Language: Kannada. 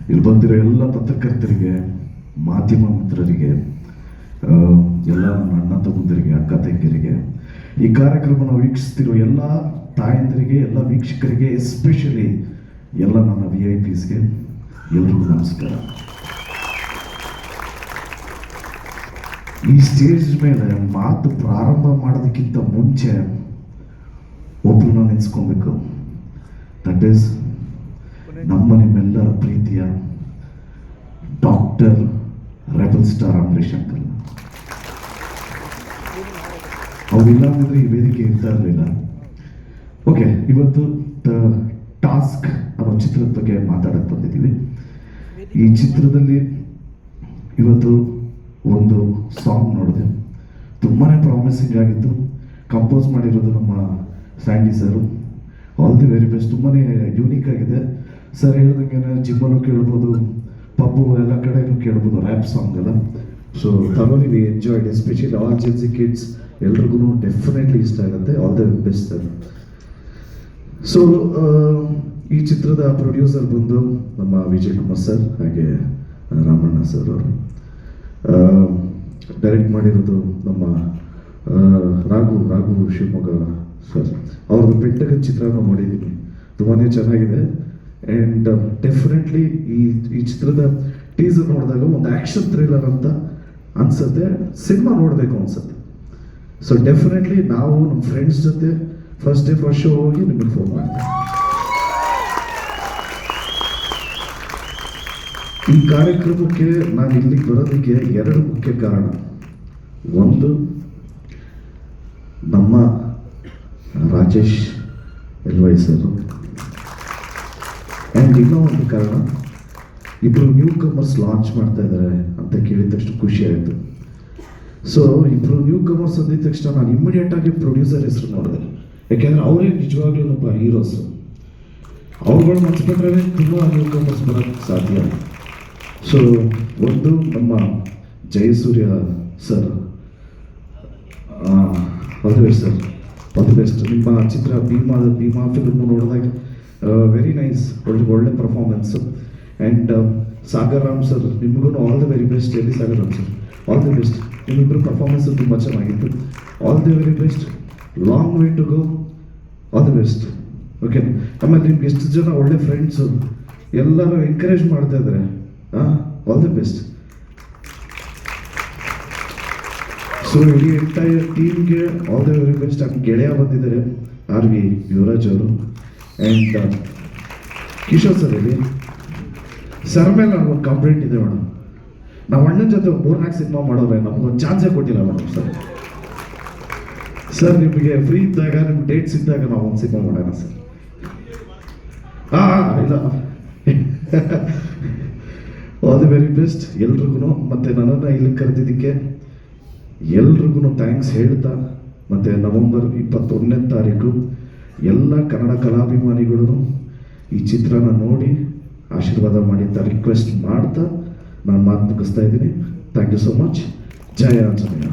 ಇಲ್ಲಿ ಬಂದಿರೋ ಎಲ್ಲ ಪತ್ರಕರ್ತರಿಗೆ, ಮಾಧ್ಯಮ ಮಿತ್ರರಿಗೆ, ಎಲ್ಲ ನನ್ನ ಅಣ್ಣ ತಮ್ಮಂದಿರಿಗೆ, ಅಕ್ಕ ತಂಗಿಯರಿಗೆ, ಈ ಕಾರ್ಯಕ್ರಮನ ವೀಕ್ಷಿಸ್ತಿರೋ ಎಲ್ಲ ತಾಯಂದಿರಿಗೆ, ಎಲ್ಲ ವೀಕ್ಷಕರಿಗೆ, ಎಸ್ಪೆಷಲಿ ಎಲ್ಲ ನನ್ನ VIPsಗೆ ಎಲ್ರಿಗೂ ನಮಸ್ಕಾರ. ಈ ಸ್ಟೇಜ್ ಮೇಲೆ ಮಾತು ಪ್ರಾರಂಭ ಮಾಡೋದಕ್ಕಿಂತ ಮುಂಚೆ ಒಬ್ಬರನ್ನ ನೆನೆಸ್ಕೊಬೇಕು. ದಟ್ ಈಸ್ ನಿಮ್ಮೆಲ್ಲರ ಪ್ರೀತಿಯ doctor rebel star Ambareesh uncle. ಅವರಿಲ್ಲ ಅಂದ್ರೆ ಈ ವೇದಿಕೆ ಇರ್ತಾ ಇರಲಿಲ್ಲ. ಓಕೆ, ಇವತ್ತು ದ ಟಾಸ್ಕ್ ಅನ್ನೋ ಚಿತ್ರದ ಬಗ್ಗೆ ಮಾತಾಡಕ್ಕೆ ಬಂದಿದ್ದೀವಿ. ಈ ಚಿತ್ರದಲ್ಲಿ ಇವತ್ತು ಒಂದು ಸಾಂಗ್ ನೋಡಿದೆ, ತುಂಬಾ ಪ್ರಾಮಿಸಿಂಗ್ ಆಗಿತ್ತು. ಕಂಪೋಸ್ ಮಾಡಿರೋದು ನಮ್ಮ Sandy sir. All the very best. ತುಂಬಾ ಯೂನಿಕ್ ಆಗಿದೆ. ಸರ್ ಹೇಳ್ದಂಗೆ ಜಿಮ್ಮಲ್ಲೂ ಕೇಳ್ಬೋದು, ಪಬ್ಬು ಎಲ್ಲ ಕಡೆನೂ ಕೇಳ್ಬೋದು ರ್ಯಾಪ್ ಸಾಂಗ್ ಎಲ್ಲ. So thoroughly we enjoyed, especially all Gen Z kids ಎಲ್ರಿಗೂ ಡೆಫಿನೆಟ್ಲಿ ಇಷ್ಟ ಆಗುತ್ತೆ. All the best sir. So ಈ ಚಿತ್ರದ ಪ್ರೊಡ್ಯೂಸರ್ ಬಂದು ನಮ್ಮ ವಿಜಯ್ ಕುಮಾರ್ ಸರ್, ಹಾಗೆ ರಾಮಣ್ಣ ಸರ್ ಅವರು. ಡೈರೆಕ್ಟ್ ಮಾಡಿರೋದು ನಮ್ಮ ರಾಘು ಶಿವಮೊಗ್ಗ ಸರ್. ಅವ್ರದ್ದು ಪೆಟ್ಟಗ ಚಿತ್ರನ ನೋಡಿದ್ದೀನಿ, ತುಂಬಾ ಚೆನ್ನಾಗಿದೆ. ಆ್ಯಂಡ್ ಡೆಫಿನೆಟ್ಲಿ ಈ ಚಿತ್ರದ ಟೀಸರ್ ನೋಡಿದಾಗ ಒಂದು ಆ್ಯಕ್ಷನ್ ಥ್ರಿಲ್ಲರ್ ಅಂತ ಅನ್ಸುತ್ತೆ, ಸಿನಿಮಾ ನೋಡಬೇಕು ಅನ್ಸುತ್ತೆ. ಸೊ ಡೆಫಿನೆಟ್ಲಿ ನಾವು ನಮ್ಮ ಫ್ರೆಂಡ್ಸ್ ಜೊತೆ ಫಸ್ಟ್ ಡೇ ಫಸ್ಟ್ ಶೋ ಹೋಗಿ ನಿಮಗೆ ಫೋನ್ ಮಾಡ್ತೀವಿ. ಈ ಕಾರ್ಯಕ್ರಮಕ್ಕೆ ನಾನು ಇಲ್ಲಿಗೆ ಬರೋದಕ್ಕೆ ಎರಡು ಮುಖ್ಯ ಕಾರಣ. ಒಂದು, ನಮ್ಮ ರಾಜೇಶ್ LY ಸರ್. ಆ್ಯಂಡ್ ಇನ್ನೂ ಒಂದು ಕಾರಣ, ಇಬ್ಬರು ನ್ಯೂ ಕಮರ್ಸ್ ಲಾಂಚ್ ಮಾಡ್ತಾ ಇದ್ದಾರೆ ಅಂತ ಕೇಳಿದ ತಕ್ಷಣ ಖುಷಿ ಆಯಿತು. ಸೊ ಇಬ್ಬರು ನ್ಯೂ ಕಮರ್ಸ್ ಅಂದಿದ ತಕ್ಷಣ ನಾನು ಇಮಿಡಿಯೇಟಾಗಿ ಪ್ರೊಡ್ಯೂಸರ್ ಹೆಸರು ನೋಡಿದೆ. ಯಾಕೆಂದರೆ ಅವರೇ ನಿಜವಾಗ್ಲೂ ಒಬ್ಬ ಹೀರೋಸು. ಅವ್ರುಗಳು ಮನ್ಸ್ಕೊಂಡ್ರೆ ತುಂಬ ನ್ಯೂ ಕಮರ್ಸ್ ಬರೋಕ್ಕೆ ಸಾಧ್ಯ. ಸೊ ಒಂದು ನಮ್ಮ Jayasurya sir, all the best sir, all the best. ನಿಮ್ಮ ಚಿತ್ರ ಭೀಮಾ ಫಿಲ್ಮು ನೋಡಿದಾಗ ವೆರಿ ನೈಸ್, ಒಳ್ಳೆ performance. And Sagar Ram sir, ನಿಮಗೂ ಆಲ್ ದಿ ವೆರಿ ಬೆಸ್ಟ್. ಎಲ್ಲಿ Sagar Ram sir, all the best. ನಿಮ್ಮಿಬ್ಬರು ಪರ್ಫಾರ್ಮೆನ್ಸು ತುಂಬ ಚೆನ್ನಾಗಿತ್ತು. All the very best, long way to go, all the best. Okay, ಆಮೇಲೆ ನಿಮ್ಗೆ ಎಷ್ಟು ಜನ ಒಳ್ಳೆ ಫ್ರೆಂಡ್ಸು ಎಲ್ಲರೂ ಎಂಕರೇಜ್ ಮಾಡ್ತಾ ಇದ್ದಾರೆ. All the best. ಸೊ ಇಡೀ ಎಂಟೈರ್ ಟೀಮ್ಗೆ ಆಲ್ ದಿ ವೆರಿ ಬೆಸ್ಟ್. ನಮ್ಮ ಗೆಳೆಯ ಬಂದಿದ್ದಾರೆ RV ಯುವರಾಜ್ ಅವರು. ಆ್ಯಂಡ್ ಕಿಶೋರ್ ಸರ್, ಇಲ್ಲಿ ಸರ್ ಮೇಲೆ ನನಗೊಂದು ಕಂಪ್ಲೇಂಟ್ ಇದೆ ಮೇಡಮ್. ನಾವು ಅಣ್ಣನ ಜೊತೆ 3-4 ಸಿನಿಮಾ ಮಾಡೋರೆ, ನಮಗೊಂದು ಚಾನ್ಸೇ ಕೊಟ್ಟಿಲ್ಲ ಮೇಡಮ್. ಸರ್ ನಿಮಗೆ ಫ್ರೀ ಇದ್ದಾಗ, ನಿಮ್ಗೆ ಡೇಟ್ಸ್ ಇದ್ದಾಗ ನಾವು ಒಂದು ಸಿನಿಮಾ ಮಾಡೋಣ ಸರ್. ಇಲ್ಲ, ಆಲ್ ದಿ ವೆರಿ ಬೆಸ್ಟ್ ಎಲ್ರಿಗೂ. ಮತ್ತು ನನ್ನನ್ನು ಇಲ್ಲಿ ಕರೆದಿದ್ದಕ್ಕೆ ಎಲ್ರಿಗೂ ಥ್ಯಾಂಕ್ಸ್ ಹೇಳ್ತಾ, ಮತ್ತು ನವೆಂಬರ್ 21ನೇ ತಾರೀಕು ಎಲ್ಲ ಕನ್ನಡ ಕಲಾಭಿಮಾನಿಗಳು ಈ ಚಿತ್ರನ ನೋಡಿ ಆಶೀರ್ವಾದ ಮಾಡಿ ಅಂತ ರಿಕ್ವೆಸ್ಟ್ ಮಾಡ್ತಾ ನಾನು ಮಾತು ಮುಗಿಸ್ತಾ ಇದ್ದೀನಿ. Thank you so much. ಜಯ ಆಂಜನೇಯ.